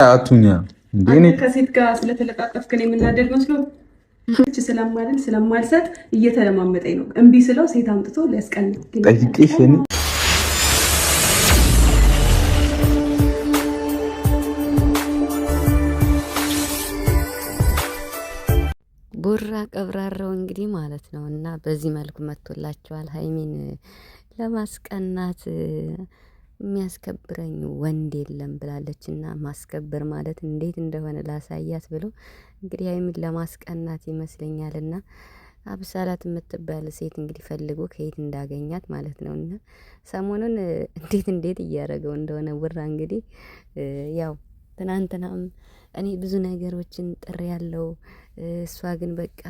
አቱኛ እንዴ ከሴት ጋር ስለተለቃቀፍክ ነው የምናደድ መስሎ እቺ ስለማልሰጥ እየተለማመጠኝ ነው። እምቢ ስለው ሴት አምጥቶ ሊያስቀኝ ጠይቄሽ እኔ ቡራ ቀብራራው እንግዲህ ማለት ነው እና በዚህ መልኩ መጥቶላቸዋል። ሀይሚን ለማስቀናት የሚያስከብረኝ ወንድ የለም ብላለችና ማስከበር ማለት እንዴት እንደሆነ ላሳያት ብሎ እንግዲህ ሀይሚን ለማስቀናት ይመስለኛልና አብሳላት የምትባል ሴት እንግዲህ ፈልጎ ከየት እንዳገኛት ማለት ነውና ሰሞኑን እንዴት እያደረገው እንደሆነ ቡራ እንግዲህ ያው ትናንትናም እኔ ብዙ ነገሮችን ጥሪ ያለው እሷ ግን በቃ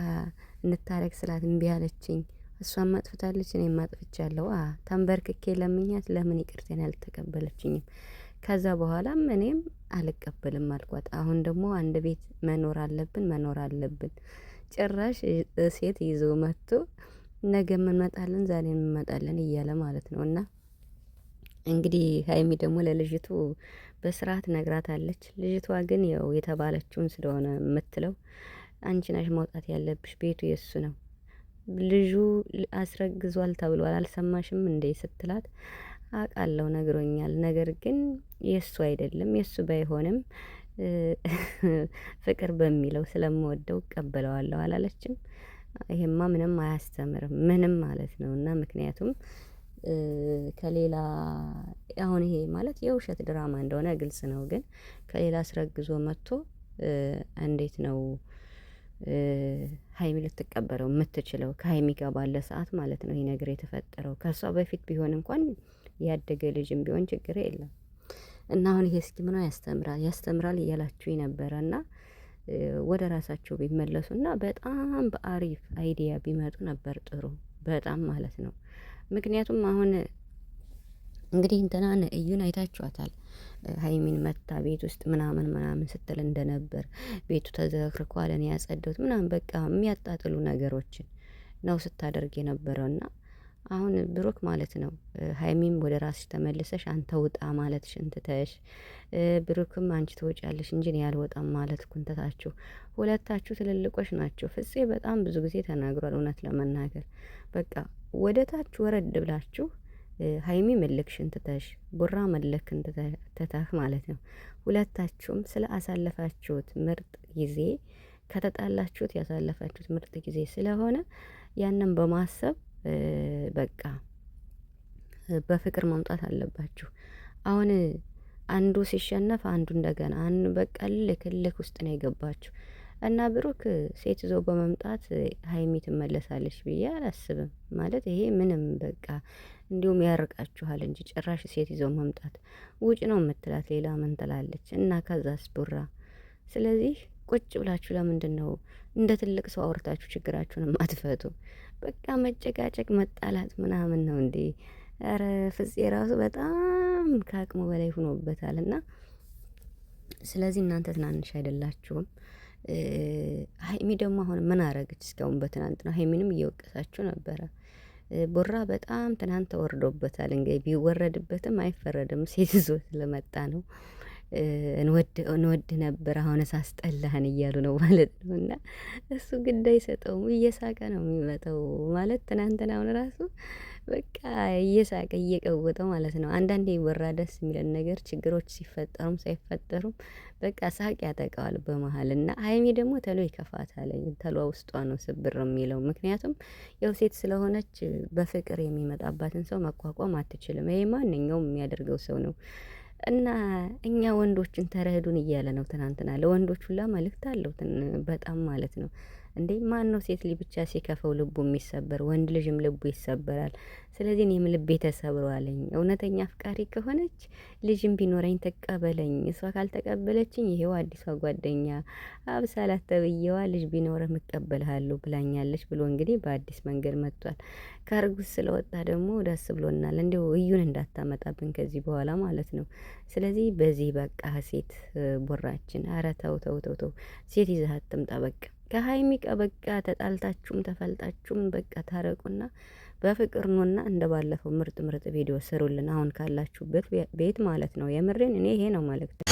እንታረቅ ስላት እምቢ አለችኝ። እሷን ማጥፍታለች እኔም ማጥፍቻለሁ። ተንበርክኬ ለምኛት ለምን ይቅርታን ያልተቀበለችኝም? ከዛ በኋላም እኔም አልቀበልም አልኳት። አሁን ደግሞ አንድ ቤት መኖር አለብን። ጭራሽ ሴት ይዞ መጥቶ ነገ እንመጣለን ዛሬ እንመጣለን እያለ ማለት ነው። እና እንግዲህ ሀይሚ ደግሞ ለልጅቱ በስርዓት ነግራታለች። ልጅቷ ግን ያው የተባለችውን ስለሆነ የምትለው አንቺ ነሽ መውጣት ያለብሽ፣ ቤቱ የሱ ነው፣ ልጁ አስረግዟል ተብሏል አልሰማሽም እንዴ ስትላት፣ አውቃለሁ ነግሮኛል፣ ነገር ግን የሱ አይደለም፣ የሱ ባይሆንም ፍቅር በሚለው ስለምወደው እቀበለዋለሁ አላለችም። ይሄማ ምንም አያስተምርም ምንም ማለት ነው። እና ምክንያቱም ከሌላ አሁን ይሄ ማለት የውሸት ድራማ እንደሆነ ግልጽ ነው። ግን ከሌላ አስረግዞ መጥቶ እንዴት ነው ሀይሚ ልትቀበለው የምትችለው? ከሀይሚ ጋር ባለ ሰዓት ማለት ነው ይሄ ነገር የተፈጠረው። ከሷ በፊት ቢሆን እንኳን ያደገ ልጅም ቢሆን ችግር የለም። እና አሁን ይሄ እስኪ ምን ያስተምራል እያላችሁ ነበረና ወደ ራሳቸው ቢመለሱና በጣም በአሪፍ አይዲያ ቢመጡ ነበር ጥሩ፣ በጣም ማለት ነው። ምክንያቱም አሁን እንግዲህ እንትናን እዩን አይታችኋታል። ሀይሚን መታ ቤት ውስጥ ምናምን ስትል እንደነበር ቤቱ ተዘረክርኳል እኔ ያጸደውት ምናምን በቃ የሚያጣጥሉ ነገሮችን ነው ስታደርግ የነበረውና አሁን ብሩክ ማለት ነው ሀይሚም ወደ ራስሽ ተመልሰሽ አንተ ውጣ ማለትሽን ትተሽ ብሩክም አንቺ ትወጫለሽ እንጂ እኔ አልወጣም ማለት ኩንተታችሁ ሁለታችሁ ትልልቆች ናቸው። ፍፄ በጣም ብዙ ጊዜ ተናግሯል። እውነት ለመናገር በቃ ወደ ታች ወረድ ብላችሁ ሀይሚ መለክሽን ትተሽ ቡራ መለክን ትተህ ማለት ነው ሁለታችሁም ስለ አሳለፋችሁት ምርጥ ጊዜ ከተጣላችሁት ያሳለፋችሁት ምርጥ ጊዜ ስለሆነ ያንን በማሰብ በቃ በፍቅር መምጣት አለባችሁ። አሁን አንዱ ሲሸነፍ አንዱ እንደገና በቃ ልክ ውስጥ ነው የገባችሁ እና ብሩክ ሴት ይዞ በመምጣት ሀይሚ ትመለሳለች ብዬ አላስብም። ማለት ይሄ ምንም በቃ እንዲሁም ያርቃችኋል እንጂ ጭራሽ ሴት ይዞ መምጣት ውጭ ነው የምትላት ሌላ ምን ትላለች? እና ከዛስ ቡራ ስለዚህ ቁጭ ብላችሁ ለምንድን ነው እንደ ትልቅ ሰው አውርታችሁ ችግራችሁን አትፈቱ? በቃ መጨቃጨቅ መጣላት ምናምን ነው እንዴ? ኧረ ፍፄ ራሱ በጣም ከአቅሙ በላይ ሆኖበታል። እና ስለዚህ እናንተ ትናንሽ አይደላችሁም። ሀይሚ ደግሞ አሁን ምን አረገች? እስካሁን በትናንት ነው ሀይሚንም እየወቀሳችሁ ነበረ። ቡራ በጣም ትናንት ተወርዶበታል። እንግዲህ ቢወረድበትም አይፈረድም፣ ሴት ይዞ ስለመጣ ነው። እንወድ ነበር አሁን ሳስጠላህን እያሉ ነው ማለት ነው። እና እሱ ግድ አይሰጠውም፣ እየሳቀ ነው የሚመጣው ማለት ትናንትና አሁን ራሱ በቃ እየሳቀ እየቀወጠው ማለት ነው። አንዳንዴ ይወራ ደስ የሚለን ነገር ችግሮች ሲፈጠሩም ሳይፈጠሩም በቃ ሳቅ ያጠቃዋል በመሀል እና ሀይሚ ደግሞ ተሎ ይከፋታል። ተሎ ውስጧ ነው ስብር የሚለው ምክንያቱም ያው ሴት ስለሆነች በፍቅር የሚመጣባትን ሰው መቋቋም አትችልም። ይሄ ማንኛውም የሚያደርገው ሰው ነው። እና እኛ ወንዶችን ተረዱን እያለ ነው። ትናንትና ለወንዶች ሁላ መልእክት አለው በጣም ማለት ነው። እንዴ ማን ነው ሴት ልጅ ብቻ ሲከፈው ልቡ የሚሰበር? ወንድ ልጅም ልቡ ይሰበራል። ስለዚህ እኔም ልቤ ተሰብሯለኝ። እውነተኛ አፍቃሪ ከሆነች ልጅም ቢኖረኝ ተቀበለኝ። እሷ ካልተቀበለችኝ ይሄው አዲሷ ጓደኛ አብሳላት ተብዬዋ ልጅ ቢኖረህ እቀበልሃለሁ ብላኛለች ብሎ እንግዲህ በአዲስ መንገድ መጥቷል። ከእርጉዝ ስለወጣ ደግሞ ደስ ብሎናል። እንዲሁ እዩን እንዳታመጣብን ከዚህ በኋላ ማለት ነው። ስለዚህ በዚህ በቃ ሴት ቦራችን ኧረ ተው ሴት ይዘህ አትምጣ በቃ ከሀይሚ ጋር በቃ ተጣልታችሁም ተፈልጣችሁም በቃ ታረቁና በፍቅር ነውና እንደባለፈው ምርጥ ቪዲዮ ስሩልን። አሁን ካላችሁበት ቤት ማለት ነው። የምሬን እኔ ይሄ ነው ማለት